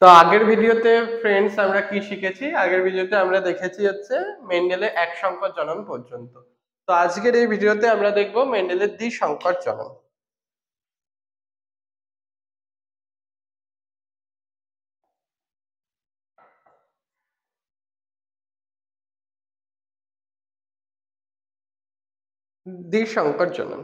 তো আগের ভিডিওতে ফ্রেন্ডস আমরা কি শিখেছি? আগের ভিডিওতে আমরা দেখেছি হচ্ছে মেন্ডেলের এক সংকর জনন পর্যন্ত। তো আজকের এই ভিডিওতে আমরা দেখব মেন্ডেলের দ্বি-সংকর জনন। দ্বি-সংকর জনন।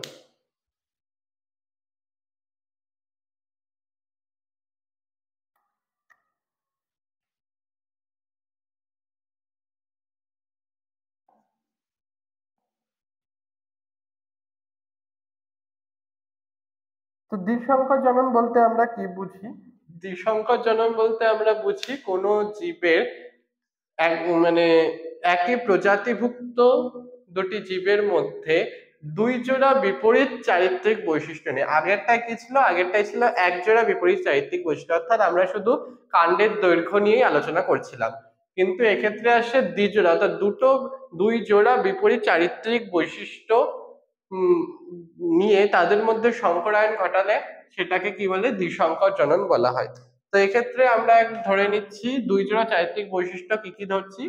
তো দ্বি-সংকর জনন বলতে আমরা কি বুঝি? দ্বি-সংকর জনন বলতে আমরা বুঝি কোনো জীবের এক মানে একই প্রজাতিভুক্ত দুটি জীবের মধ্যে দুই জোড়া বিপরীত চারিত্রিক বৈশিষ্ট্য নিয়ে। আগেরটাই কি ছিল? আগেরটাই ছিল এক জোড়া বিপরীত চারিত্রিক বৈশিষ্ট্য, অর্থাৎ আমরা শুধু কাণ্ডের দৈর্ঘ্য নিয়েই আলোচনা করছিলাম। কিন্তু এক্ষেত্রে আসে দ্বিজোড়া, অর্থাৎ দুই জোড়া বিপরীত চারিত্রিক বৈশিষ্ট্য নিয়ে তাদের মধ্যে সংকরায়ন ঘটালে সেটাকে কি বলে? দ্বিসংকর জনন বলা হয়। তো এক্ষেত্রে আমরা ধরে নিচ্ছি দুই জোড়া চারিত্রিক বৈশিষ্ট্য কি কি ধরছি।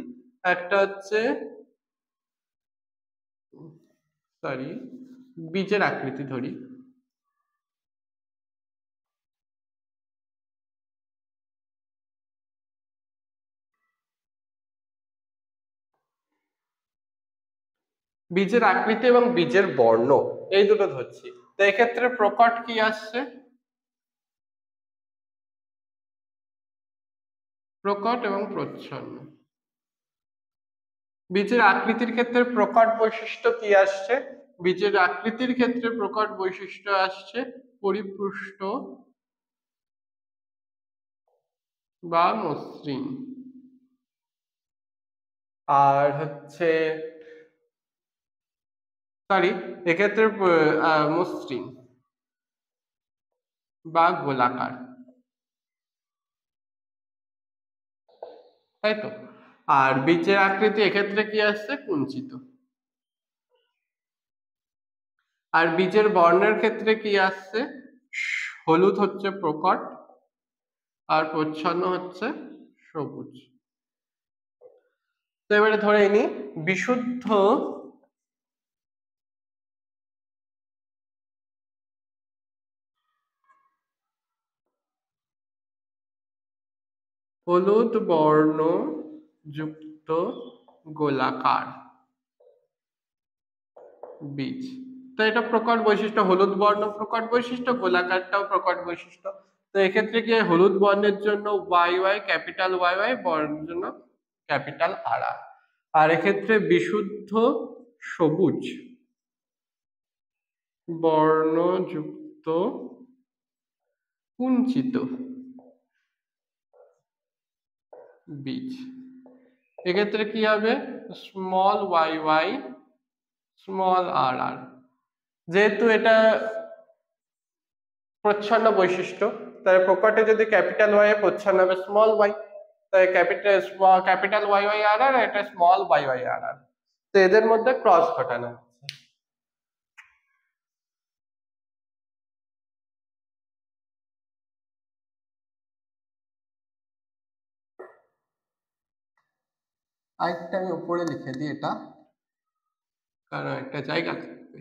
একটা হচ্ছে বীজের আকৃতি ধরি। বীজের আকৃতি এবং বীজের বর্ণ, এই দুটো ধরছি। তো এক্ষেত্রে প্রকট কি আসছে? প্রকট এবং প্রচ্ছন্ন। বীজের আকৃতির ক্ষেত্রে প্রকট বৈশিষ্ট্য কি আসছে? বীজের আকৃতির ক্ষেত্রে প্রকট বৈশিষ্ট্য আসছে পরিপুষ্ট বা মসৃণ। আর হচ্ছে এক্ষেত্রে মসৃণ বা গোলাকার, তাই তো। আর বীজের আকৃতি এক্ষেত্রে কি আসছে? কুঞ্চিত। আর বীজের বর্ণের ক্ষেত্রে কি আসছে? হলুদ হচ্ছে প্রকট আর প্রচ্ছন্ন হচ্ছে সবুজ। তো এবারে ধরে নিই বিশুদ্ধ হলুদ বর্ণ যুক্ত গোলাকার বীজ। তো এটা প্রকট বৈশিষ্ট্য, হলুদ বর্ণ প্রকট বৈশিষ্ট্য, গোলাকারটাও প্রকট বৈশিষ্ট্য। তো এক্ষেত্রে কি হলুদ বর্ণের জন্য Y Y, capital Y Y, বর্ণের জন্য ক্যাপিটাল আর আর। আর এক্ষেত্রে বিশুদ্ধ সবুজ বর্ণযুক্ত কুঞ্চিত বীজ। এক্ষেত্রে কি হবে? স্মল ওয়াই ওয়াই, স্মল আর আর। যেহেতু এটা প্রচ্ছন্ন বৈশিষ্ট্য, তাই প্রকটে যদি ক্যাপিটাল ওয়াই, প্রচ্ছন্ন হবে স্মল ওয়াই। তাই ক্যাপিটাল ওয়াই ওয়াই আর আর, এটা স্মল ওয়াই ওয়াই আর আর। তো এদের মধ্যে ক্রস ঘটানো হচ্ছে। আরেকটা আমি উপরে লিখে দিই এটা, কারণ একটা জায়গা থাকবে।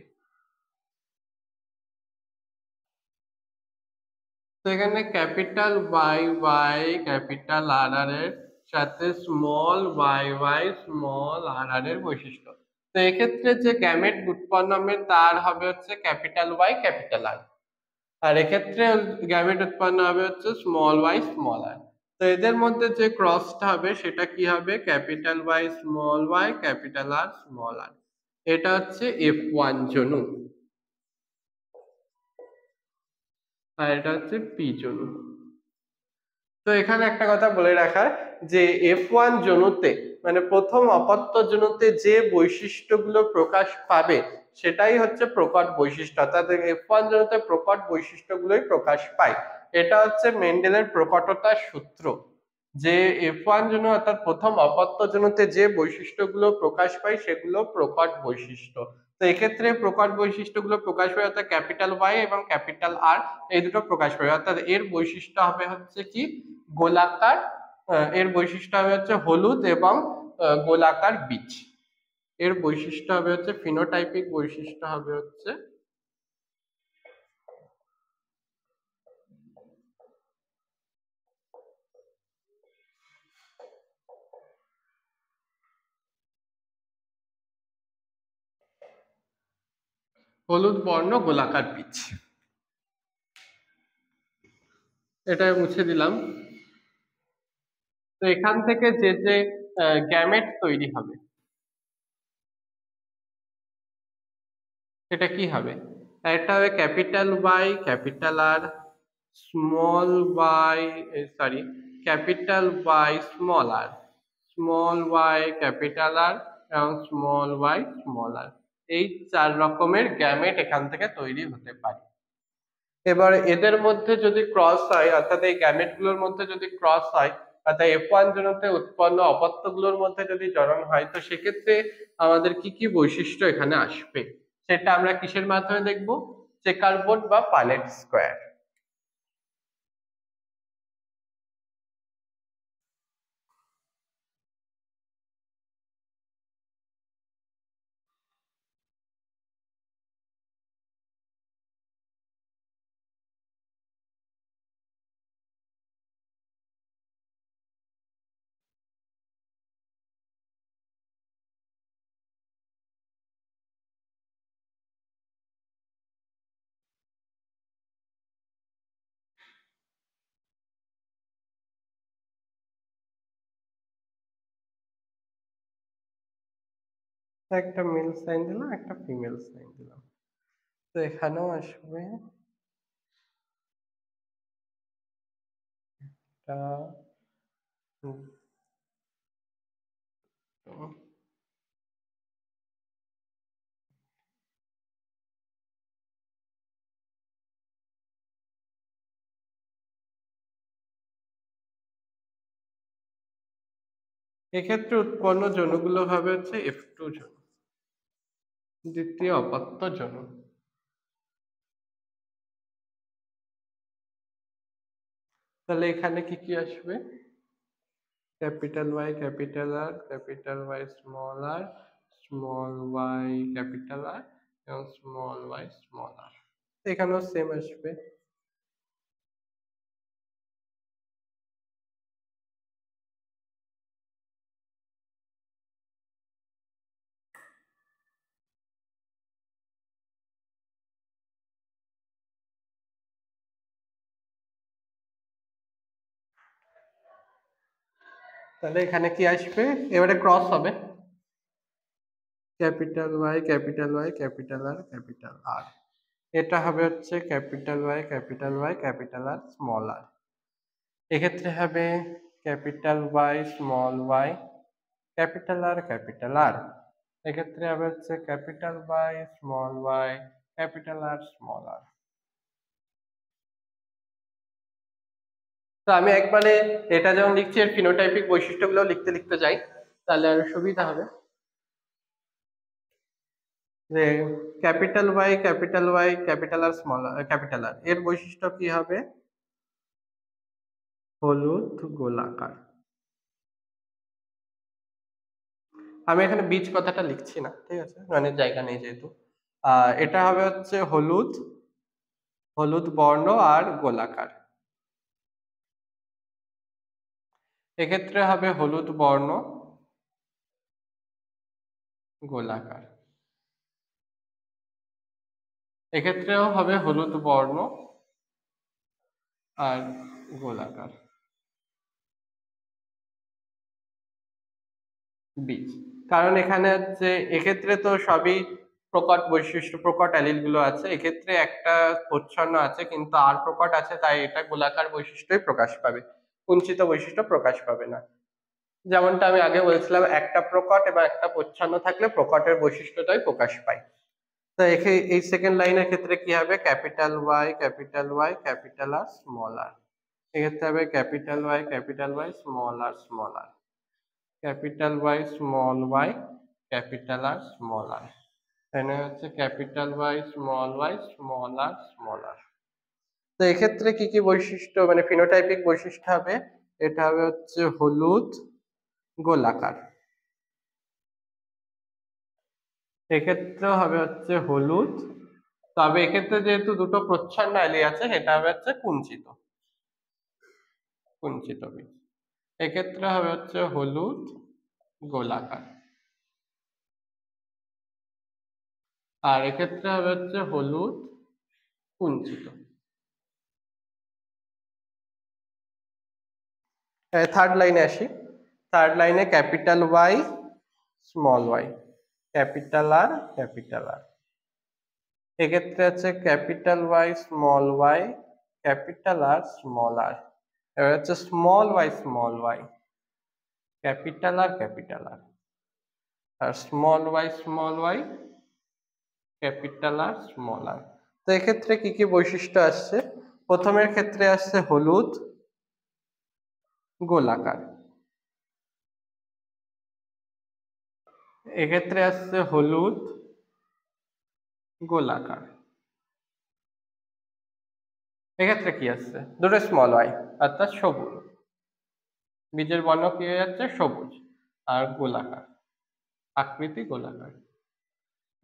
তো এখানে capital Y Y capital R আর এর সাথে স্মল ওয়াই ওয়াই স্মল আর আর এর বৈশিষ্ট্য। তো এক্ষেত্রে যে গ্যামেট উৎপন্ন হবে তার হবে হচ্ছে capital Y capital R. R এক্ষেত্রে গ্যামেট উৎপন্ন হবে হচ্ছে স্মল ওয়াই স্মল আর। তো এদের মধ্যে যে ক্রসটা হবে সেটা কি হবে? Capital Y small Y capital R small আর। এটা হচ্ছে F1 জনু, আর এটা হচ্ছে পি জনু। তো এখানে একটা কথা বলে রাখার, যে F1 জনুতে মানে প্রথম অপত্য জনুতে যে বৈশিষ্ট্যগুলো প্রকাশ পাবে সেটাই হচ্ছে প্রকট বৈশিষ্ট্য, অর্থাৎ F1 জনুতে প্রকট বৈশিষ্ট্যগুলোই প্রকাশ পায়। এটা হচ্ছে মেন্ডেলের প্রকটতার সূত্র, যে F1 জনু অর্থাৎ প্রথম অপত্য জনুতে যে বৈশিষ্ট্যগুলো প্রকাশ পায় সেগুলো প্রকট বৈশিষ্ট্য। তো এক্ষেত্রে প্রকট বৈশিষ্ট্যগুলো প্রকাশ পায় অর্থাৎ ক্যাপিটাল ওয়াই এবং ক্যাপিটাল আর, এই দুটো প্রকাশ পাবে। অর্থাৎ এর বৈশিষ্ট্য হবে হচ্ছে কি গোলাকার, এর বৈশিষ্ট্য হবে হচ্ছে হলুদ এবং গোলাকার বীজ। এর বৈশিষ্ট্য হবে হচ্ছে ফিনোটাইপিক বৈশিষ্ট্য হবে হচ্ছে হলুদ বর্ণ গোলাকার বীজ। এটা মুছে দিলাম। তো এখান থেকে যে যে গ্যামেট তৈরি হবে সেটা কি হবে? একটা হবে capital Y capital R, small y, sorry, capital Y small r, small Y capital R এবং স্মল ওয়াই স্মল আর, এই 4 রকমের গ্যামেট এখান থেকে তৈরি হতে পারে। এবার এদের মধ্যে যদি ক্রস হয়, অর্থাৎ এই গ্যামেট গুলোর মধ্যে যদি ক্রস হয়, অর্থাৎ F1 জনতে উৎপন্ন অপত্যগুলোর মধ্যে যদি জনন হয়, তো সেক্ষেত্রে আমাদের কি কি বৈশিষ্ট্য এখানে আসবে সেটা আমরা কিসের মাধ্যমে দেখব? চেকার বোর্ড বা পানেট স্কোয়ার। একটা মেল সাইন দিলাম, একটা ফিমেল সাইন দিলাম। তো এখানেও আসবে একটা এক্ষেত্রে উৎপন্ন যৌনগুলো হবে হচ্ছে F2 যৌন, দ্বিতীয় অপত্য যৌন। তাহলে এখানে কি কি আসবে? Capital Y capital R, capital Y small r, small Y capital R এবং স্মল ওয়াই স্মল আর। এখানেও সেম আসবে। তাহলে এখানে কি আসবে? এবারে ক্রস হবে capital Y capital Y capital R capital R, এটা হবে হচ্ছে capital Y capital Y capital R small আর। এক্ষেত্রে হবে capital Y small Y capital R capital R. এক্ষেত্রে হবে হচ্ছে capital Y small Y capital R small আর। তো আমি একবারে এটা যেমন লিখছি এর ফিনোটাইপিক বৈশিষ্ট্যগুলো লিখতে লিখতে যাই, তাহলে আরো সুবিধা হবে। যে capital Y capital R small capital R, এর বৈশিষ্ট্য কি হবে? হলুদ গোলাকার। আমি এখানে বীজ কথাটা লিখছি না, ঠিক আছে, মানে জায়গা নেই যেহেতু। এটা হবে হচ্ছে হলুদ, হলুদ বর্ণ আর গোলাকার। এক্ষেত্রে হবে হলুদ বর্ণ গোলাকার। এক্ষেত্রেও হবে হলুদ বর্ণ আর গোলাকার বীজ। কারণ এখানে হচ্ছে এক্ষেত্রে তো সবই প্রকট বৈশিষ্ট্য, প্রকট অ্যালিল গুলো আছে, এক্ষেত্রে একটা প্রচ্ছন্ন আছে কিন্তু আর প্রকট আছে, তাই এটা গোলাকার বৈশিষ্ট্যই প্রকাশ পাবে, কুঞ্চিত বৈশিষ্ট্য প্রকাশ পাবে না। যেমনটা আমি আগে বলছিলাম, একটা প্রকট এবং একটা প্রচ্ছন্ন থাকলে প্রকটের বৈশিষ্ট্যটাই প্রকাশ পায়। তো এই সেকেন্ড লাইনের ক্ষেত্রে কি হবে? Capital Y capital Y capital R small আর। এক্ষেত্রে হবে capital Y small r small r, capital Y small Y capital R small r. এখানে হচ্ছে capital Y small r small আর। তো এক্ষেত্রে কি কি বৈশিষ্ট্য মানে ফিনোটাইপিক বৈশিষ্ট্য হবে? এটা হবে হচ্ছে হলুদ গোলাকার, এক্ষেত্রে হবে হচ্ছে হলুদ, তবে এক্ষেত্রে যেহেতু দুটো প্রচ্ছন্ন অ্যালি আছে সেটা হবে হচ্ছে কুঞ্চিত, কুঞ্চিত বীজ। এক্ষেত্রে হবে হচ্ছে হলুদ গোলাকার, আর এক্ষেত্রে হবে হচ্ছে হলুদ কুঞ্চিত। থার্ড লাইনে আসি। থার্ড লাইনে capital Y small Y, capital R capital R. এক্ষেত্রে আছে capital Y small Y, capital R small r. এবার হচ্ছে small Y capital R capital R small Y capital R small আর। তো এক্ষেত্রে কি কি বৈশিষ্ট্য আসছে? প্রথমের ক্ষেত্রে আসছে হলুদ গোলাকার, এক্ষেত্রে আসছে হলুদ গোলাকার, এক্ষেত্রে কি আসছে দুটো স্মল ওয়াই অর্থাৎ সবুজ, বীজের বর্ণ কি হয়ে যাচ্ছে সবুজ আর গোলাকার, আকৃতি গোলাকার,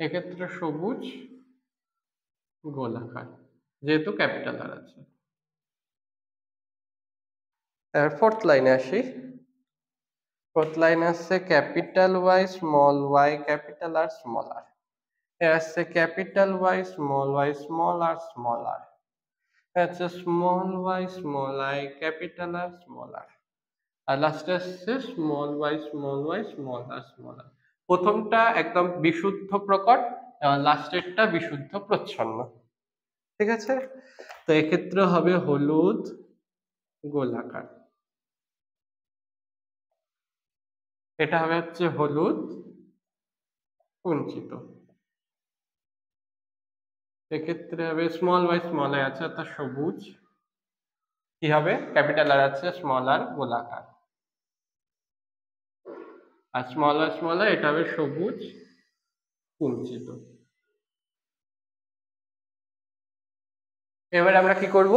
এক্ষেত্রে সবুজ গোলাকার যেহেতু ক্যাপিটাল আর আছে। ফোর্থ লাইনে আসি। ফোর্থ লাইনে আসছে capital Y capital R small r. এর আসছে ক্যাপিটাল ওয়াই স্মল আর আছে small i capital R small r লাস্টে আসছে স্মল আর। প্রথমটা একদম বিশুদ্ধ প্রকট, লাস্টেরটা বিশুদ্ধ প্রচ্ছন্ন। ঠিক আছে, তো এক্ষেত্রে হবে হলুদ গোলাকার, এটা হবে হচ্ছে হলুদ কুঞ্চিত, এক্ষেত্রে হবে স্মল আই আছে অর্থাৎ সবুজ, কি হবে ক্যাপিটাল আর আছে স্মল আর গোলাকার, আর স্মল আর এটা হবে সবুজ কুঞ্চিত। এবার আমরা কি করব?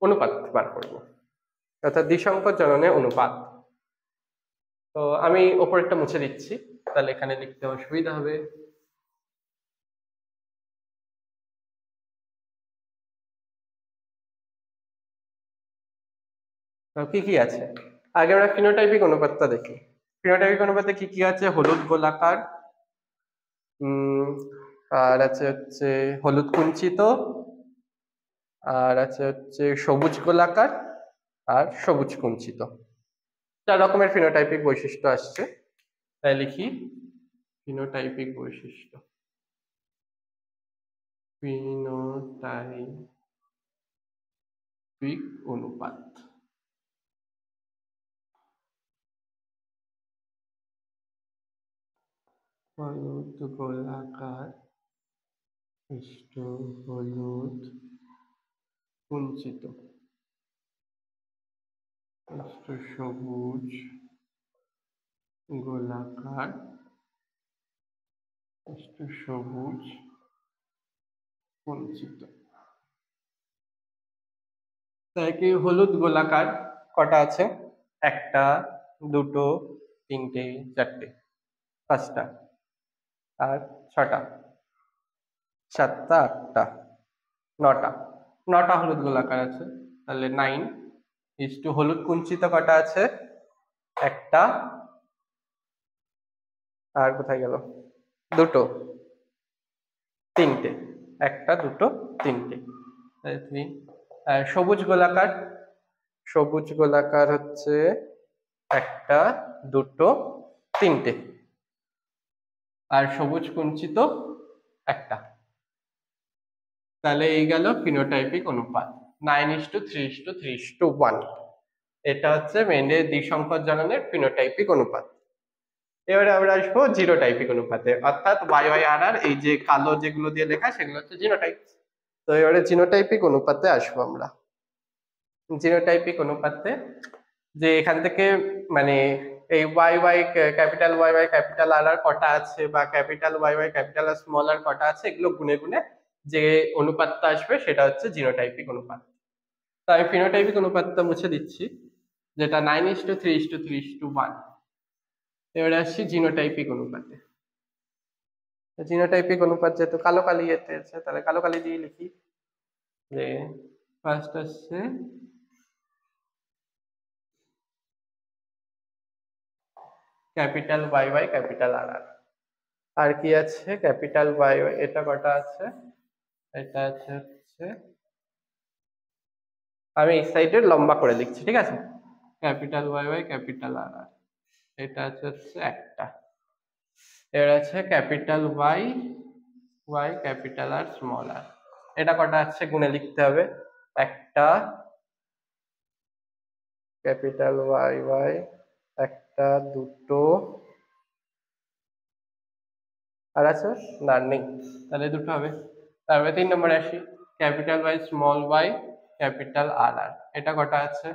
অনুপাত বার করব, অর্থাৎ দ্বিসংকর জননের অনুপাত। তো আমি ওপরেরটা মুছে দিচ্ছি, তাহলে এখানে লিখতে অসুবিধা হবে। তো কি কি আছে আগে আমরা ফিনোটাইপিক অনুপাতটা দেখি। ফিনোটাইপিক অনুপাতে কি কি আছে? হলুদ গোলাকার, আর আছে হচ্ছে হলুদ কুঞ্চিত, আর আছে হচ্ছে সবুজ গোলাকার আর সবুজ কুঞ্চিত। 4 রকমের ফিনোটাইপিক বৈশিষ্ট্য আসছে, তাই লিখি ফিনোটাইপিক বৈশিষ্ট্য। ফিনোটাইপিক অনুপাত, হলুদ গোলাকার মিষ্ট হলুদ কুঞ্চিত মিষ্ট সবুজ গোলাকার মিষ্ট সবুজ কুঞ্চিত। তাই কি হলুদ গোলাকার কটা আছে? 1টা 2টো 3টে 4টে 5টা আর 6টা 7টা 8টা 9টা 9টা হলুদ গোলাকার আছে, তাহলে 9 হলুদ কুঞ্চিত কটা আছে? 1টা আর কোথায় গেল 2টো 3টে 1টা 2টো 3টে 3। আর সবুজ গোলাকার হচ্ছে 1টা 2টো 3টে, আর সবুজ কুঞ্চিত 1টা। তাহলে এই গেল ফিনোটাইপিক অনুপাত 9:3:3:1। এটা হচ্ছে মেইনলি দ্বিসংকর জননের ফিনোটাইপিক অনুপাত। এবারে আমরা আসবো জিনোটাইপিক অনুপাতে, অর্থাৎ YYRR এই যে কালো যেগুলো দিয়ে লেখা সেগুলো হচ্ছে জিনোটাইপ। তো এবারে জিনোটাইপিক অনুপাতে আসবো আমরা। জিনোটাইপিক অনুপাতে যে এখান থেকে মানে এই Y Y capital R R কটা আছে বা capital Y capital R small r কটা আছে এগুলো গুনে গুনে যে অনুপাতটা আসবে সেটা হচ্ছে জিনোটাইপিক অনুপাত। তো আমি ফিনোটাইপিক অনুপাতটা মুছে দিচ্ছি, যেটা 9:3:3:1। এবারে আসছি জিনোটাইপিক অনুপাতে। জিনোটাইপিক অনুপাত যেহেতু কালো কালি এতে আছে, তাহলে কালো কালি দিয়ে লিখি যে ফার্স্ট আসছে ক্যাপিটাল ওয়াই ক্যাপিটাল আর আর। আর কি আছে ক্যাপিটাল ওয়াই এটা কটা আছে, এটা আছে হচ্ছে, আমি এই সাইডে লম্বা করে লিখছি, ঠিক আছে। Capital Y capital R R, এটা আছে হচ্ছে একটা। এর আছে capital Y capital R small আর, এটা কটা আছে গুণে লিখতে হবে। একটা ক্যাপিটাল ওয়াই একটা, দুটো, আর আছে না নেই, তাহলে দুটো হবে। তারপরে 3 নম্বরে আসি, capital Y small Y capital R R, এটা কটা আছে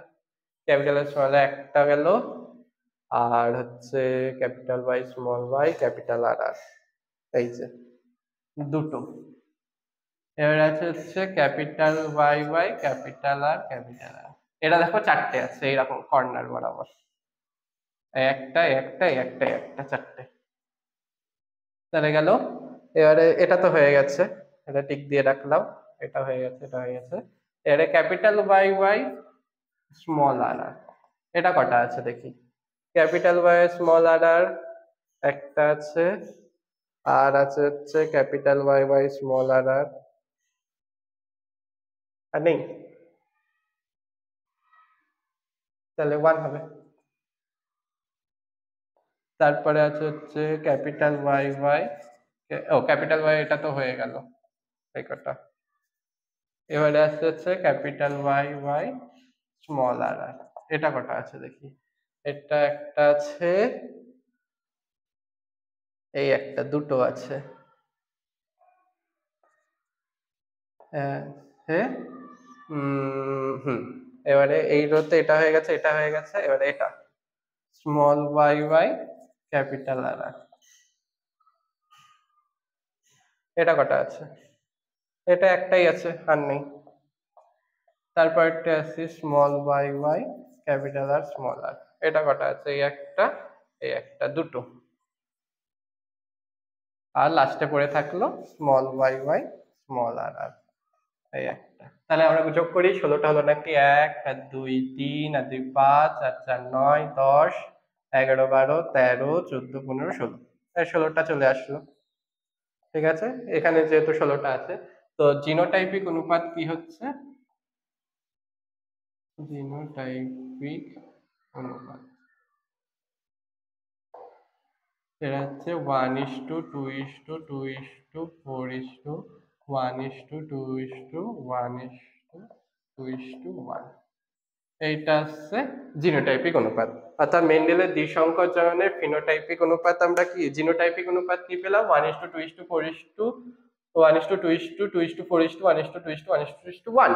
ক্যাপিটাল আর স্মল একটা গেল, আর হচ্ছে capital Y small Y capital R R, এই যে দুটো। এবার আছে হচ্ছে capital Y capital R capital R, এটা দেখো চারটে আছে এইরকম কর্নার বরাবর, একটা একটা একটা একটা, চারটে। তাহলে গেল। এবারে এটা তো হয়ে গেছে, এটা টিক দিয়ে রাখলাম, এটা হয়ে গেছে, এটা হয়ে গেছে। এবারে ক্যাপিটাল ওয়াই স্মল আর আর, এটা কটা আছে দেখি। ক্যাপিটাল ওয়াই স্মল আর আর একটা আছে, আর আছে হচ্ছে ক্যাপিটাল ওয়াই স্মল আর আর, আর নেই, তাহলে 1 হবে। তারপরে আছে হচ্ছে ক্যাপিটাল ওয়াই, ও ক্যাপিটাল ওয়াই এটা তো হয়ে গেল এই কটা। এবারে আসছে হচ্ছে ক্যাপিটাল ওয়াই স্মল আর আর, এটা কটা আছে দেখি। এটা একটা আছে, এই একটা, দুটো আছে, হ্যাঁ হুম। এবারে এই রোতে এটা হয়ে গেছে, এটা হয়ে গেছে, এবারে এটা small Y capital R R, এটা কটা আছে, এটা একটাই আছে আর নেই। তারপর একটা আছে small Y capital R small আর, এটা কটা আছে, এই একটা, এই একটা, দুটো। আর লাস্টে পড়ে থাকলো স্মল ওয়াই স্মল আর আর, এই একটা। তাহলে আমরা যোগ করি, 16টা হলো নাকি, 1 আর 2 3 আর 2 5 আর 4 9 10 11 12 13 14 15 16, এই 16টা চলে আসলো, ঠিক আছে। এখানে যেহেতু 16টা আছে, তো জিনোটাইপিক অনুপাত কি হচ্ছে, জিনোটাইপিক অনুপাত এটা হচ্ছে 1:2:2:1:1:2:1:1, এইটা হচ্ছে জিনোটাইপিক অনুপাত। অর্থাৎ মেন্ডেলের দ্বিসংকরজনের ফিনোটাইপিক অনুপাত আমরা কি, জিনোটাইপিক অনুপাত কি পেলাম, 1:2:4:2:1:2:2:4:1:1,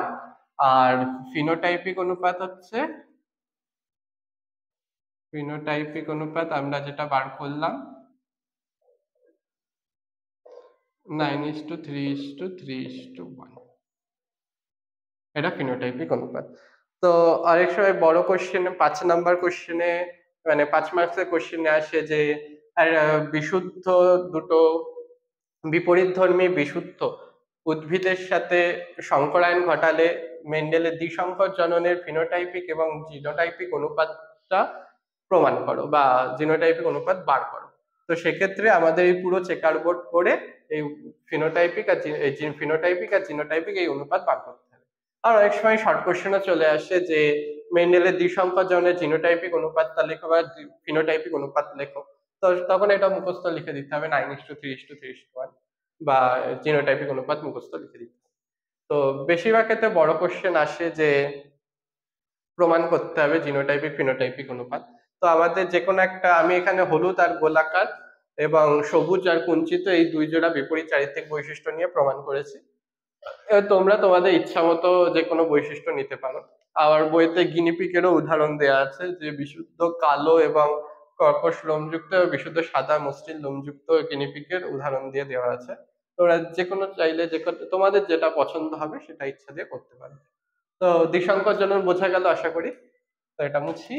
আর ফিনোটাইপিক অনুপাত হচ্ছে, ফিনোটাইপিক অনুপাত আমরা যেটা বার করলাম 9:3:3:1, এটা ফিনোটাইপিক অনুপাত। তো অনেক সময় বড় কোশ্চেনে 5 নাম্বার কোশ্চেনে, মানে 5 মার্কসের কোশ্চেনে আসে যে বিশুদ্ধ দুটো বিপরীতধর্মী বিশুদ্ধ উদ্ভিদের সাথে সংকরায়ন ঘটালে মেন্ডেলের দ্বিসংকর জননের ফিনোটাইপিক এবং জিনোটাইপিক অনুপাতটা প্রমাণ করো বা জিনোটাইপিক অনুপাত বার করো। তো সেক্ষেত্রে আমাদের এই পুরো চেকার বোর্ড করে এই ফিনোটাইপিক আর জিনোটাইপিক এই অনুপাত বার করতে হবে। আর অনেক সময় শর্ট কোশ্চেনও চলে আসে যে মেন্ডেলের দ্বিসংকর জনের জিনোটাইপিক অনুপাতটা লেখো বা ফিনোটাইপিক অনুপাত লেখো, তো তখন এটা মুখস্থ লিখে দিতে হবে 9:3:3:1, বা জিনোটাইপিক অনুপাত মুখস্থ লিখে দিতে হবে। তো বেশিরভাগ ক্ষেত্রে বড় কোশ্চেন আসে যে প্রমাণ করতে হবে জিনোটাইপিক ফিনোটাইপিক অনুপাত। তো আমাদের যে কোনো একটা, আমি এখানে হলুদ আর গোলাকার এবং সবুজ আর কুঞ্চিত এই দুই জোড়া বিপরীত চারিত্রিক বৈশিষ্ট্য নিয়ে প্রমাণ করেছি। এবার তোমরা তোমাদের ইচ্ছা মতো যে কোনো বৈশিষ্ট্য নিতে পারো। আবার বইতে গিনিপিগেরও উদাহরণ দেওয়া আছে যে বিশুদ্ধ কালো এবং কর্কশ লোমযুক্ত এবং বিশুদ্ধ সাদা মসৃণ লোমযুক্ত গিনিপিগের উদাহরণ দিয়ে দেওয়া আছে। তোমরা যেকোনো চাইলে তোমাদের যেটা পছন্দ হবে সেটা ইচ্ছা দিয়ে করতে পারবে। তো দ্বিসংকর জনন বোঝা গেল আশা করি। তো এটা মুছি।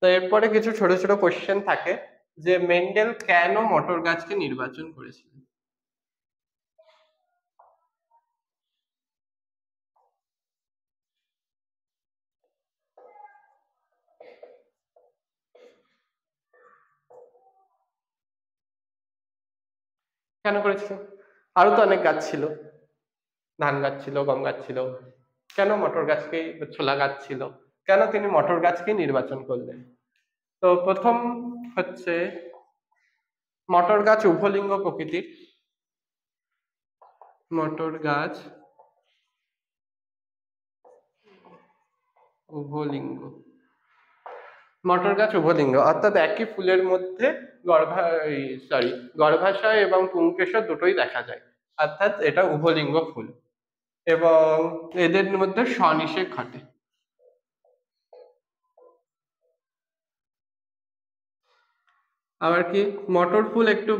তো এরপরে কিছু ছোট ছোট কোশ্চেন থাকে যে মেন্ডেল কেন মটর গাছকে নির্বাচন করেছিলেন। কেন করেছিলেন? আরো তো অনেক গাছ ছিল, ধান গাছ ছিল, গম গাছ ছিল, কেন মটর গাছকে, ছোলা গাছ ছিল, কেন তিনি মটর গাছকে নির্বাচন করলেন? তো প্রথম হচ্ছে মটর গাছ উভলিঙ্গ প্রকৃতির। মটর গাছ উভলিঙ্গ। মটর গাছ উভলিঙ্গ অর্থাৎ একই ফুলের মধ্যে গর্ভাশয় এবং পুংকেশর দুটোই দেখা যায়, অর্থাৎ এটা উভলিঙ্গ ফুল এবং এদের মধ্যে স্বনিষেক ঘটে। আবার কি মটর ফুল একটু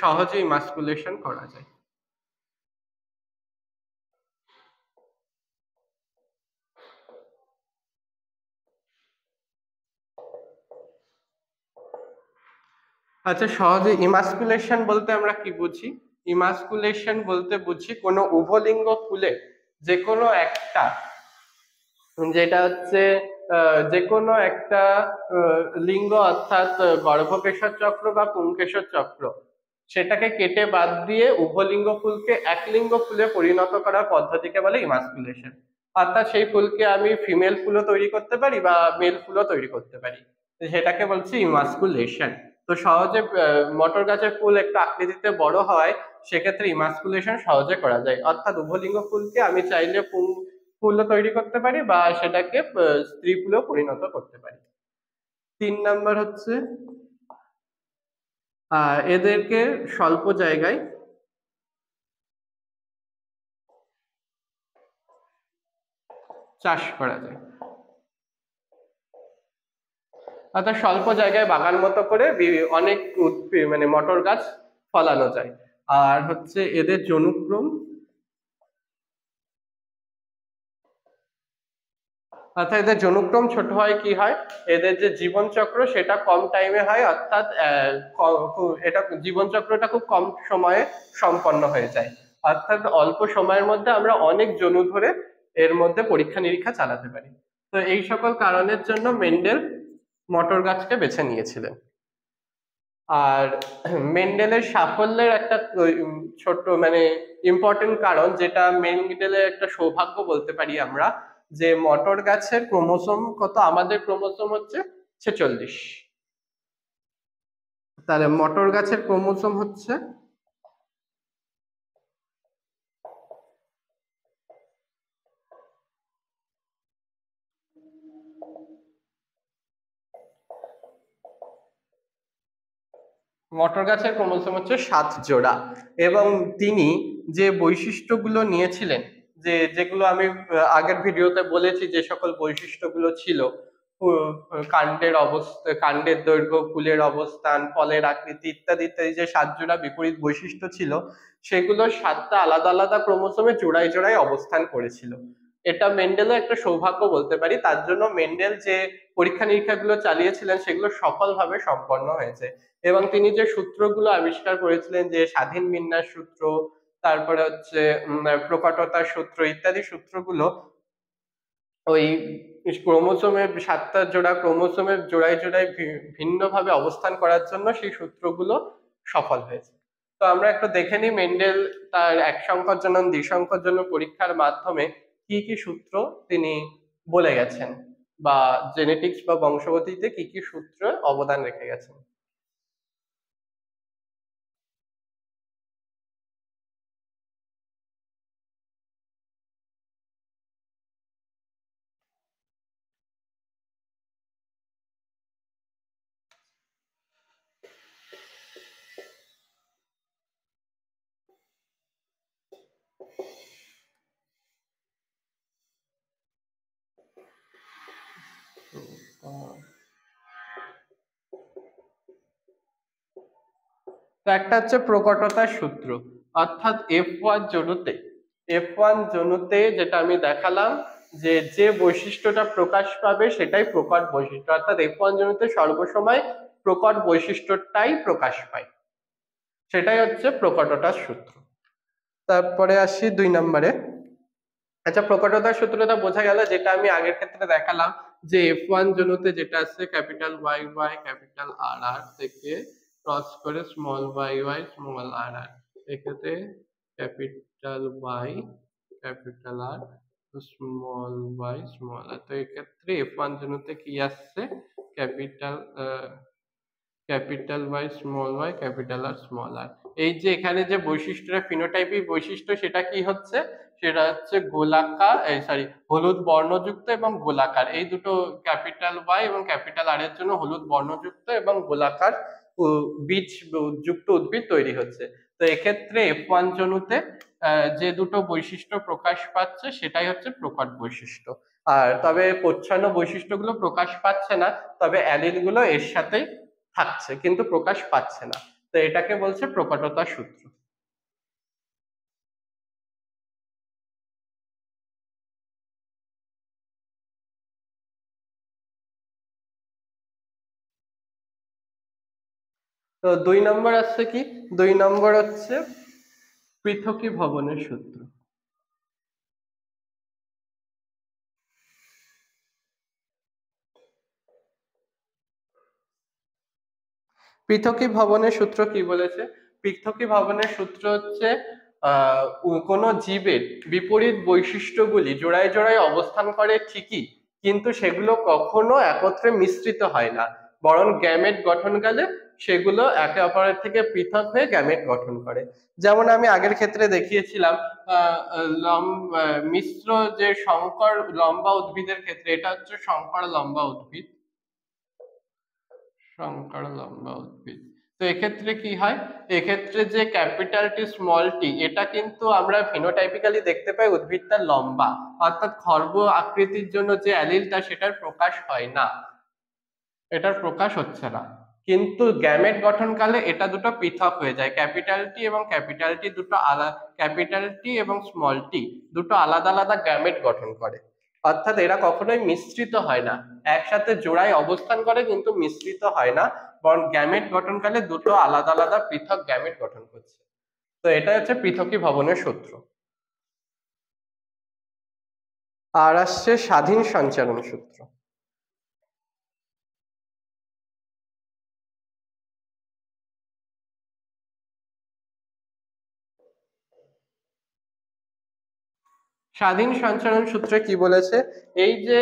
সহজে ইমাস্কুলেশন করা যায়। আচ্ছা, সহজে ইমাস্কুলেশন বলতে আমরা কি বুঝি? ইমাস্কুলেশন বলতে বুঝি কোনো উভলিঙ্গ ফুলে যে কোনো একটা, যেটা হচ্ছে যে কোনো একটা লিঙ্গ অর্থাৎ গর্ভকেশর চক্র বা পুংকেশর চক্র, সেটাকে কেটে বাদ দিয়ে উভলিঙ্গ ফুলকে একলিঙ্গ ফুলে পরিণত করার পদ্ধতিকে বলে ইমাস্কুলেশন। অর্থাৎ সেই ফুলকে আমি ফিমেল ফুলও তৈরি করতে পারি বা মেল ফুলও তৈরি করতে পারি, সেটাকে বলছি ইমাস্কুলেশন। তো সহজে মটর গাছের ফুল একটু আকৃতিতে বড় হয়, সেক্ষেত্রে ইমাস্কুলেশন সহজে করা যায়, অর্থাৎ উভলিঙ্গ ফুলকে আমি চাইলে ফুলও তৈরি করতে পারি বা সেটাকে স্ত্রী ফুলেও পরিণত করতে পারি। 3 নম্বর হচ্ছে এদেরকে স্বল্প জায়গায় চাষ করা যায়, অর্থাৎ স্বল্প জায়গায় বাগান মতো করে অনেক মানে মটর গাছ ফলানো যায়। আর হচ্ছে এদের জনুক্রম, অর্থাৎ এদের জনুক্রম ছোট হয়, কি হয় এদের যে জীবন চক্র সেটা কম টাইমে হয়, অর্থাৎ এটা জীবন চক্রটা খুব কম সময়ে সম্পন্ন হয়ে যায়, অর্থাৎ অল্প সময়ের মধ্যে আমরা অনেক জনু ধরে এর মধ্যে পরীক্ষা নিরীক্ষা চালাতে পারি। তো এই সকল কারণের জন্য মেন্ডেল মটর গাছকে বেছে নিয়েছিলেন। আর মেন্ডেলের সাফল্যের একটা ছোট্ট মানে ইম্পর্টেন্ট কারণ, যেটা মেন্ডেলের একটা সৌভাগ্য বলতে পারি আমরা, যে মটর গাছের ক্রোমোসোম কত, আমাদের ক্রোমোসোম হচ্ছে 46, তাহলে মটর গাছের ক্রোমোসোম হচ্ছে মটর গাছের ক্রোমোসোম হচ্ছে 7 জোড়া। এবং তিনি যে বৈশিষ্ট্যগুলো নিয়েছিলেন, যেগুলো আমি আগের ভিডিওতে বলেছি, যে সকল বৈশিষ্ট্যগুলো ছিল, কাণ্ডের অবস্থা, কাণ্ডের দৈর্ঘ্য, ফুলের অবস্থান, ফলের আকৃতি ইত্যাদি ইত্যাদি, যে 7 জোড়া বিপরীত বৈশিষ্ট্য ছিল, সেগুলো 7টা আলাদা আলাদা ক্রোমোসোমে জোড়ায় জোড়ায় অবস্থান করেছিল। এটা মেন্ডেলের একটা সৌভাগ্য বলতে পারি, তার জন্য মেন্ডেল যে পরীক্ষা নিরীক্ষাগুলো চালিয়েছিলেন সেগুলো সফলভাবে সম্পন্ন হয়েছে। এবং তিনি যে সূত্রগুলো আবিষ্কার করেছিলেন, যে স্বাধীন বিন্যাস সূত্র, তারপরে হচ্ছে প্রকটতার সূত্র ইত্যাদি সূত্রগুলো, ওই ক্রোমোসোমের 7টা জোড়া ক্রোমোসোমের জোড়ায় জোড়ায় ভিন্নভাবে অবস্থান করার জন্য সেই সূত্রগুলো সফল হয়েছে। তো আমরা একটু দেখে নিই মেন্ডেল তার এক সংকর জনন দ্বিসংকর জনন পরীক্ষার মাধ্যমে কি কি সূত্র তিনি বলে গেছেন, বা জেনেটিক্স বা বংশগতিতে কি কি সূত্র অবদান রেখে গেছেন। তো একটা হচ্ছে প্রকটতার সূত্র, অর্থাৎ এফ ওয়ান জনুতে যেটা আমি দেখালাম, যে যে বৈশিষ্ট্যটা প্রকাশ পাবে সেটাই প্রকট বৈশিষ্ট্য, অর্থাৎ এফ ওয়ান জনুতে সর্বসময় প্রকট বৈশিষ্ট্যটাই প্রকাশ পায়, সেটাই হচ্ছে প্রকটতার সূত্র। তারপরে আসি 2 নম্বরে। আচ্ছা, প্রকটতার সূত্রটা বোঝা গেল, যেটা আমি আগের ক্ষেত্রে দেখালাম, যে এফ ওয়ান জনুতে যেটা আছে capital Y Y capital R R থেকে ক্রস করে স্মল ওয়াই ওয়াই স্মল আর আর, এক্ষেত্রে capital Y capital R small Y small আর। তো এক্ষেত্রে এফ ওয়ান জনুতে কি আসছে, capital capital Y small Y capital R small R. এই যে এখানে যে বৈশিষ্ট্যটা ফিনোটাইপিক বৈশিষ্ট্য, সেটা কি হচ্ছে, সেটা হচ্ছে গোলাকার, সরি, হলুদ বর্ণযুক্ত এবং গোলাকার, এই দুটো ক্যাপিটাল ওয়াই এবং ক্যাপিটাল আর এর জন্য হলুদ বর্ণযুক্ত এবং গোলাকার বীজ যুক্ত উদ্ভিদ তৈরি হচ্ছে। তো এক্ষেত্রে এফ ওয়ান জনুতে যে দুটো বৈশিষ্ট্য প্রকাশ পাচ্ছে সেটাই হচ্ছে প্রকট বৈশিষ্ট্য। আর তবে প্রচ্ছন্ন বৈশিষ্ট্যগুলো প্রকাশ পাচ্ছে না, তবে অ্যালিল গুলো এর সাথেই থাকছে কিন্তু প্রকাশ পাচ্ছে না, তো এটাকে বলছে প্রকটতার সূত্র। তো 2 নম্বর আসছে কি, 2 নম্বর হচ্ছে পৃথকীভবনের সূত্র। পৃথকীভবনের সূত্র কি বলেছে, পৃথকীভবনের সূত্র হচ্ছে কোন জীবের বিপরীত বৈশিষ্ট্যগুলি জোড়ায় জোড়ায় অবস্থান করে ঠিকই, কিন্তু সেগুলো কখনো একত্রে মিশ্রিত হয় না, বরং গ্যামেট গঠনকালে সেগুলো একে অপরের থেকে পৃথক হয়ে গ্যামেট গঠন করে। যেমন আমি আগের ক্ষেত্রে দেখিয়েছিলাম, মিশ্র যে সংকর লম্বা উদ্ভিদের ক্ষেত্রে, এটা হচ্ছে সংকর লম্বা উদ্ভিদ, সংকর লম্বা উদ্ভিদ। তো এক্ষেত্রে কি হয়, এক্ষেত্রে যে ক্যাপিটাল টি স্মল টি, এটা কিন্তু আমরা ফিনোটাইপিক্যালি দেখতে পাই উদ্ভিদটা লম্বা, অর্থাৎ খর্ব আকৃতির জন্য যে অ্যালিলটা সেটার প্রকাশ হয় না, এটার প্রকাশ হচ্ছে না, কিন্তু গ্যামেট গঠনকালে এটা দুটো পৃথক হয়ে যায়, ক্যাপিটাল টি এবং ক্যাপিটাল টি দুটো আলাদা, ক্যাপিটাল টি এবং স্মল টি দুটো আলাদা আলাদা গ্যামেট গঠন করে, অর্থাৎ এরা কখনোই মিশ্রিত হয় না, একসাথে জোড়ায় অবস্থান করে কিন্তু মিশ্রিত হয় না, বরং গ্যামেট গঠনকালে দুটো আলাদা আলাদা পৃথক গ্যামেট গঠন করছে। তো এটা হচ্ছে পৃথকীভবনের সূত্র। আর আসছে স্বাধীন সঞ্চারণ সূত্র। স্বাধীন সঞ্চারণ সূত্রে কি বলেছে, এই যে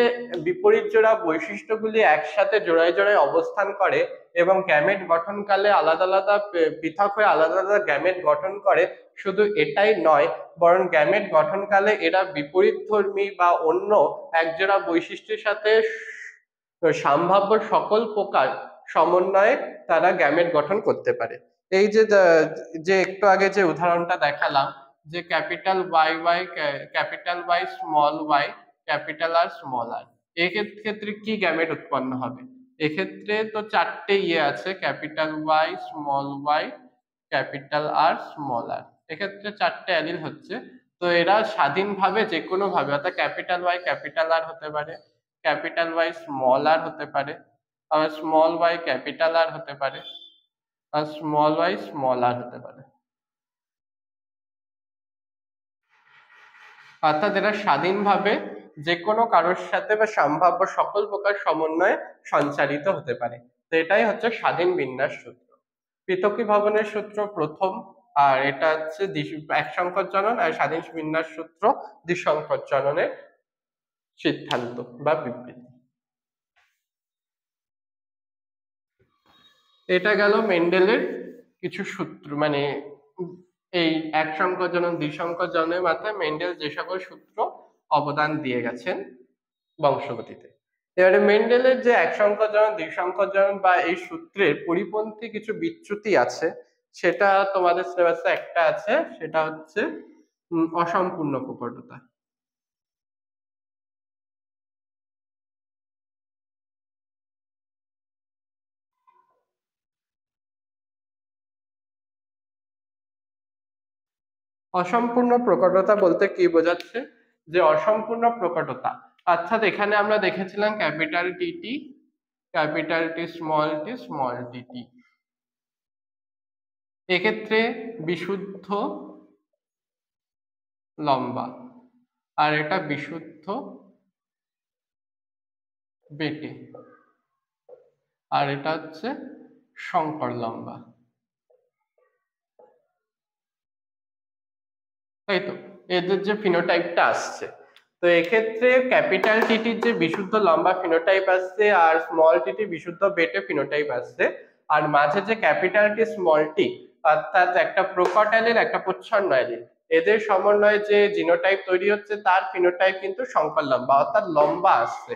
বিপরীত জোড়া বৈশিষ্ট্যগুলি একসাথে জোড়ায় জোড়ায় অবস্থান করে এবং গ্যামেট গঠনকালে আলাদা আলাদা পৃথক হয়ে আলাদা আলাদা গ্যামেট গঠন করে, শুধু এটাই নয়, বরং গ্যামেট গঠনকালে এরা বিপরীতধর্মী বা অন্য একজোড়া বৈশিষ্ট্যের সাথে সম্ভাব্য সকল প্রকার সমন্বয়ে তারা গ্যামেট গঠন করতে পারে। এই যে যে একটু আগে যে উদাহরণটা দেখালাম, যে capital Y Y capital Y small Y capital R small আর, এক্ষেত্রে কি গ্যামেট উৎপন্ন হবে, এক্ষেত্রে তো চারটে ইয়ে আছে, capital Y small Y capital R small আর, এক্ষেত্রে চারটে অ্যালিল হচ্ছে। তো এরা স্বাধীনভাবে যে কোনো ভাবে, অর্থাৎ ক্যাপিটাল ওয়াই ক্যাপিটাল আর হতে পারে, ক্যাপিটাল ওয়াই স্মল আর হতে পারে, আবার স্মল ওয়াই ক্যাপিটাল আর হতে পারে, আর স্মল ওয়াই স্মল আর হতে পারে, অর্থাৎ এরা স্বাধীনভাবে যে কোনো কারোর সাথে বা সম্ভাব্য সকল প্রকার সমন্বয়ে সঞ্চারিত হতে পারে। তো এটাই হচ্ছে স্বাধীন বিন্যাস সূত্র। পৃথকীভবনের সূত্র প্রথম, আর এটা হচ্ছে এক সংকর জনন, আর স্বাধীন বিন্যাস সূত্র দ্বিসংকর জননের সিদ্ধান্ত বা বিবৃতি। এটা গেল মেন্ডেলের কিছু সূত্র, মানে এই এক সংকর জনন দ্বিসংকর জননের মাথায় মেন্ডেল যে সকল সূত্র অবদান দিয়ে গেছেন বংশগতিতে। এবারে মেন্ডেলের যে এক সংকরজন দ্বিসংকরজন বা এই সূত্রের পরিপন্থী কিছু বিচ্যুতি আছে, সেটা তোমাদের সিলেবাসে একটা আছে, সেটা হচ্ছে অসম্পূর্ণ প্রকটতা। অসম্পূর্ণ প্রকটতা বলতে কি বোঝাচ্ছে, যে অসম্পূর্ণ প্রকটতা অর্থাৎ এখানে আমরা দেখেছিলাম capital T, capital T, small T, এক্ষেত্রে বিশুদ্ধ লম্বা, আর এটা বিশুদ্ধ বেটে, আর এটা হচ্ছে সংকর লম্বা, তাই তো? এদের যে ফিনোটাইপটা আসছে, তো এক্ষেত্রে ক্যাপিটাল টিটির যে বিশুদ্ধ লম্বা ফিনোটাইপ আসছে আর স্মল টিটি বিশুদ্ধ বেটে ফিনোটাইপ আসছে, আর মাঝে যে ক্যাপিটাল টি স্মল টি অর্থাৎ একটা প্রকট অ্যালিল একটা প্রচ্ছন্ন অ্যালিল, এদের সমন্বয়ে যে জিনোটাইপ তৈরি হচ্ছে তার ফিনোটাইপ কিন্তু সংকর লম্বা অর্থাৎ লম্বা আসছে,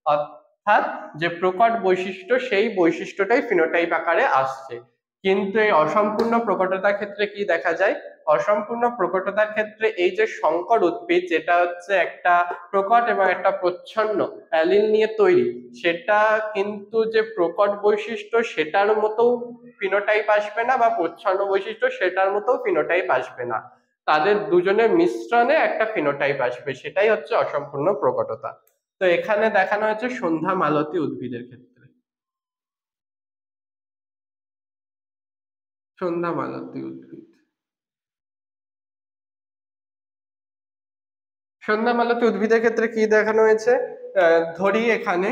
অর্থাৎ যে প্রকট বৈশিষ্ট্য সেই বৈশিষ্ট্যটাই ফিনোটাইপ আকারে আসছে। কিন্তু এই অসম্পূর্ণ প্রকটতার ক্ষেত্রে কি দেখা যায়, অসম্পূর্ণ প্রকটতার ক্ষেত্রে এই যে সংকর উদ্ভিদ যেটা হচ্ছে একটা প্রকট এবং একটা প্রচ্ছন্ন অ্যালিল নিয়ে তৈরি, সেটা কিন্তু যে প্রকট বৈশিষ্ট্য সেটার মতো ফিনোটাইপ আসবে না, বা প্রচ্ছন্ন বৈশিষ্ট্য সেটার মতো ফিনোটাইপ আসবে না, তাদের দুজনের মিশ্রণে একটা ফিনোটাইপ আসবে, সেটাই হচ্ছে অসম্পূর্ণ প্রকটতা। তো এখানে দেখানো হয়েছে সন্ধ্যা মালতী উদ্ভিদের ক্ষেত্রে, সন্ধ্যা মালতী উদ্ভিদ, সন্ধ্যা মালতী উদ্ভিদের ক্ষেত্রে কি দেখানো হয়েছে, ধরি এখানে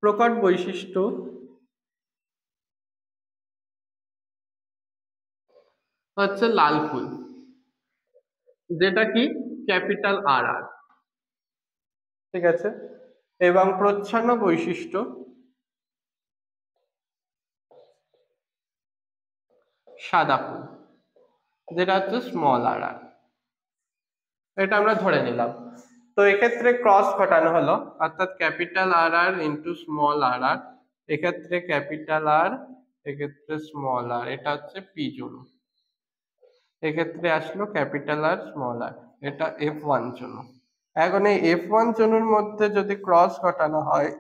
প্রকট বৈশিষ্ট্য হচ্ছে লাল ফুল, যেটা কি ক্যাপিটাল আর আর, ঠিক আছে, এবং প্রচ্ছন্ন বৈশিষ্ট্য সাদা ফুল, যেটা হচ্ছে স্মল আর আর, এটা আমরা ধরে নিলাম। তো এক্ষেত্রে ক্রস ঘটানো হলো, অর্থাৎ ক্যাপিটাল আর আর ইন্টু স্মল আর আর, এক্ষেত্রে ক্যাপিটাল আর, এক্ষেত্রে স্মল আর, এটা হচ্ছে পি জোন, এক্ষেত্রে আসলো ক্যাপিটাল আর স্মল আর, এটা F1 জোন। এখন এই F1 জোনের মধ্যে যদি ক্রস ঘটানো হয়,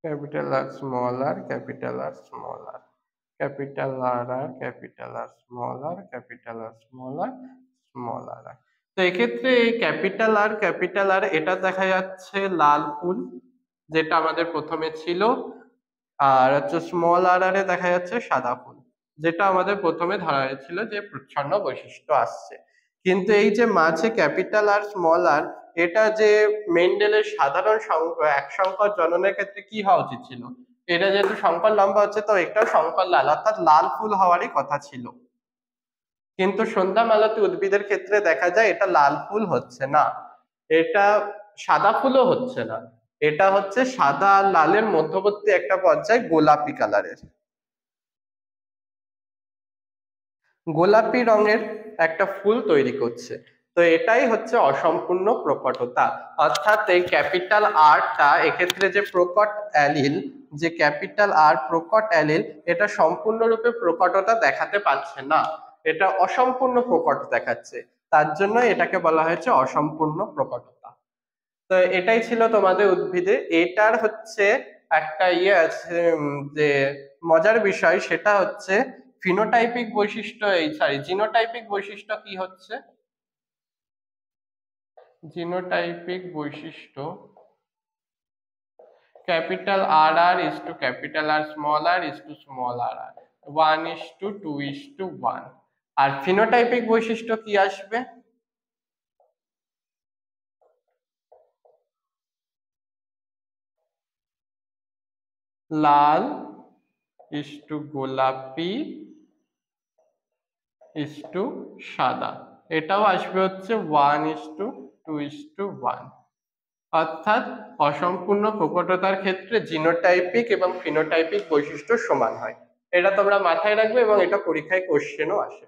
capital R small r, capital R small r, capital R আর, capital R small r, capital R small r, small আর আর। তো এক্ষেত্রে এই ক্যাপিটাল আর এটা দেখা যাচ্ছে লাল ফুল, যেটা আমাদের প্রথমে ছিল, আর হচ্ছে স্মল আর আর এ দেখা যাচ্ছে সাদা ফুল, যেটা আমাদের প্রথমে ধরা হয়েছিল যে প্রচ্ছন্ন বৈশিষ্ট্য আসছে। কিন্তু এই যে মাঝে ক্যাপিটাল আর স্মল আর, এটা যে মেন্ডেলের সাধারণ এক সংকর জননের ক্ষেত্রে কি হওয়া উচিত ছিল, এটা যেহেতু সংকর লম্বা হচ্ছে তো এটাও সংকর লাল অর্থাৎ লাল ফুল হওয়ারই কথা ছিল, কিন্তু সন্ধ্যা মালতী উদ্ভিদের ক্ষেত্রে দেখা যায় এটা লাল ফুল হচ্ছে না, এটা সাদা ফুলও হচ্ছে না, এটা হচ্ছে সাদা আর লালের মধ্যবর্তী একটা পর্যায় গোলাপি কালারের, গোলাপি রঙের একটা ফুল তৈরি করছে। তো এটাই হচ্ছে অসম্পূর্ণ প্রকটতা, অর্থাৎ এই ক্যাপিটাল আরটা এক্ষেত্রে যে প্রকট অ্যালিল, যে ক্যাপিটাল আর প্রকট অ্যালিল, এটা সম্পূর্ণরূপে প্রকটতা দেখাতে পারছে না, এটা অসম্পূর্ণ প্রকট দেখাচ্ছে, তার জন্য এটাকে বলা হয়েছে অসম্পূর্ণ প্রকটতা। তো এটাই ছিল তোমাদের উদ্ভিদে, এটার হচ্ছে একটা ইয়ে আছে, যে মজার বিষয় সেটা হচ্ছে ফিনোটাইপিক বৈশিষ্ট্য, এই সরি জিনোটাইপিক বৈশিষ্ট্য কি হচ্ছে, জিনোটাইপিক বৈশিষ্ট্য capital R R is to capital R is to small R R, 1:2:1, আর ফিনোটাইপিক বৈশিষ্ট্য কি আসবে, লাল ইজ টু গোলাপি ইজ টু সাদা, এটাও আসবে হচ্ছে 1:2:1, অর্থাৎ অসম্পূর্ণ প্রকটতার ক্ষেত্রে জিনোটাইপিক এবং ফিনোটাইপিক বৈশিষ্ট্য সমান হয়, এটা তোমরা মাথায় রাখবে এবং এটা পরীক্ষায় কোশ্চেনও আসে।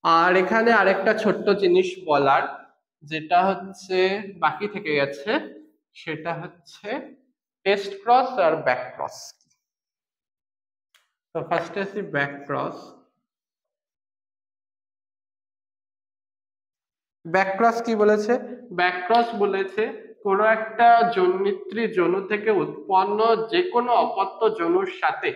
আর এখানে আরেকটা ছোট্ট জিনিস বলার, যেটা হচ্ছে বাকি থেকে গেছে, সেটা হচ্ছে টেস্ট ক্রস আর ব্যাক ক্রস। তো ফার্স্টে আসি ব্যাক ক্রস। ব্যাকক্রস কি বলেছে? ব্যাকক্রস বলেছে কোনো একটা জন্মিত্রী জনু থেকে উৎপন্ন যে কোনো অপত্য জনুর সাথে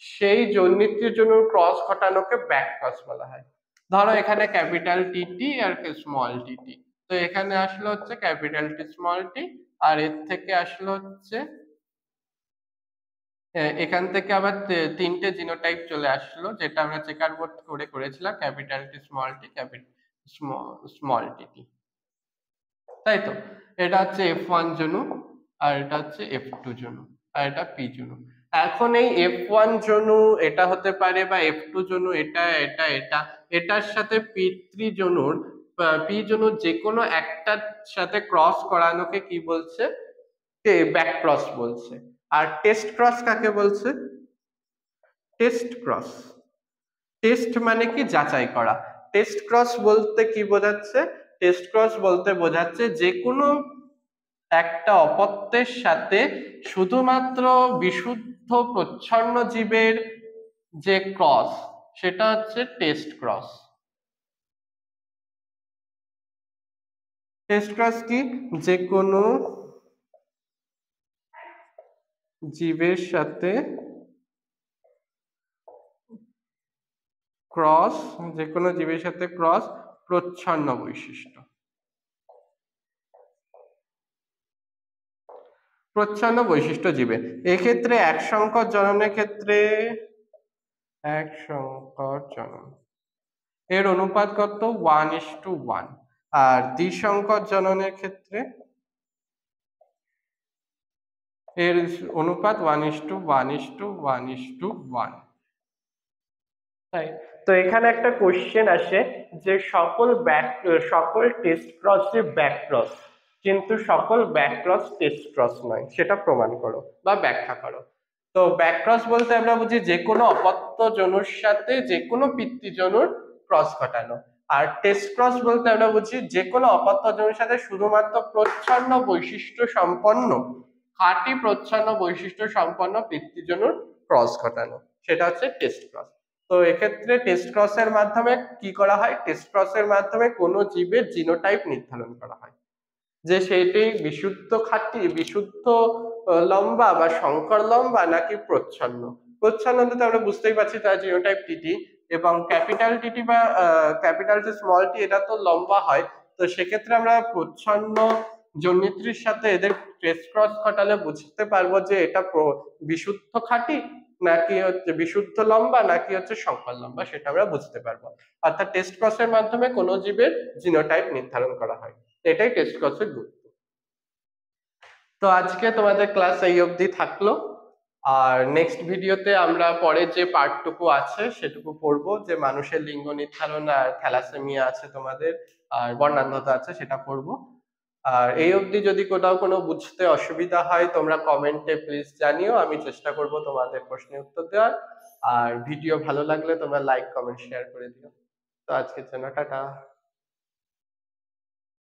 সেই জন্মিত্রী জনুর ক্রস ঘটানোকে ব্যাকক্রস বলা হয়। ধরো এখানে ক্যাপিটাল টিটি আর স্মল টিটি, তো এখানে আসলো হচ্ছে ক্যাপিটাল টি স্মল টি, আর এর থেকে আসলো হচ্ছে এখান থেকে আবার তিনটে জিনোটাইপ চলে আসলো, যেটা আমরা চেকার বোর্ড করে করেছিলাম, ক্যাপিটাল টি স্মল টি, ক্যাপিটাল স্মল টি, তাই তো? এটা হচ্ছে F1 জনু, আর এটা হচ্ছে F2 জনু, আর এটা P জনু। এখন এই F1 জনু এটা হতে পারে, বা F2 জনু এটা এটা এটা এটার সাথে P3 জনুর P জনুর যে কোনো একটার সাথে ক্রস করানোকে কি বলছে? ব্যাক ক্রস বলছে। আর টেস্ট ক্রস কাকে বলছে? Test cross. টেস্ট মানে কি? যাচাই করা। টেস্ট ক্রস বলতে কি বোঝাচ্ছে? টেস্ট ক্রস বলতে বোঝাচ্ছে যে কোনো একটা অপত্যের সাথে শুধুমাত্র বিশুদ্ধ প্রচ্ছন্ন জীবের যে ক্রস, সেটা হচ্ছে টেস্ট ক্রস। টেস্ট ক্রস কি? যে কোনো জীবের সাথে ক্রস, যে কোনো জীবের সাথে ক্রস প্রচ্ছন্ন বৈশিষ্ট্য। প্রচ্ছন্ন বৈশিষ্ট্য জীবে, এক্ষেত্রে এক সংকর জননের ক্ষেত্রে এক সংকর জনন এর অনুপাত কত? 1:1। আর দ্বিসংকর জননের ক্ষেত্রে এর অনুপাত 1:1:1:1। তাই তো এখানে একটা কোশ্চেন আসে যে সকল টেস্ট ক্রস যে ব্যাক ক্রস, কিন্তু সকল ব্যাক ক্রস টেস্ট ক্রস নয়, সেটা প্রমাণ করো বা ব্যাখ্যা করো। তো ব্যাক ক্রস বলতে আমরা বুঝি যে কোনো অপত্য জনুর সাথে যে কোনো পিতৃ জনুর ক্রস ঘটানো। আর টেস্ট ক্রস বলতে আমরা বুঝি যে কোনো অপত্য জনুর সাথে শুধুমাত্র প্রচ্ছন্ন বৈশিষ্ট্য সম্পন্ন, খাঁটি প্রচ্ছন্ন বৈশিষ্ট্য সম্পন্ন পিতৃ জনুর ক্রস ঘটানো, সেটা হচ্ছে টেস্ট ক্রস। তো এক্ষেত্রে টেস্ট ক্রসের মাধ্যমে কি করা হয়? টেস্ট ক্রসের মাধ্যমে কোনো জীবের জিনোটাইপ নির্ধারণ করা হয়, যে সেইটি বিশুদ্ধ খাঁটি, বিশুদ্ধ লম্বা বা সংকর লম্বা নাকি প্রচ্ছন্ন। প্রচ্ছন্ন তো আমরা বুঝতেই পারছি তার জিনোটাইপ টিটি, এবং ক্যাপিটাল টিটি বা ক্যাপিটাল যে স্মল টি এটা তো লম্বা হয়। তো সেক্ষেত্রে আমরা প্রচ্ছন্ন জন্মিত্রীর সাথে এদের টেস্ট ক্রস ঘটালে বুঝতে পারবো যে এটা বিশুদ্ধ খাঁটি নাকি হচ্ছে বিশুদ্ধ লম্বা নাকি হচ্ছে সংকর লম্বা, সেটা আমরা বুঝতে পারবো। অর্থাৎ টেস্ট ক্রসের মাধ্যমে কোনো জীবের জিনোটাইপ নির্ধারণ করা হয়, এটাই টেস্ট ক্রসের গুরুত্ব। তো আজকে তোমাদের ক্লাস এই অবধি থাকলো, আর নেক্সট ভিডিওতে আমরা পরে যে পার্টটুকু আছে সেটুকু পড়বো, যে মানুষের লিঙ্গ নির্ধারণ আর থ্যালাসেমিয়া আছে তোমাদের, আর বর্ণান্ধতা আছে, সেটা পড়বো। আর এই অবধি যদি কোথাও কোনো বুঝতে অসুবিধা হয় তোমরা কমেন্টে প্লিজ জানিও, আমি চেষ্টা করব তোমাদের প্রশ্নের উত্তর দেওয়ার। আর ভিডিও ভালো লাগলে তোমরা লাইক কমেন্ট শেয়ার করে দিও। তো আজকের জন্য টাটা।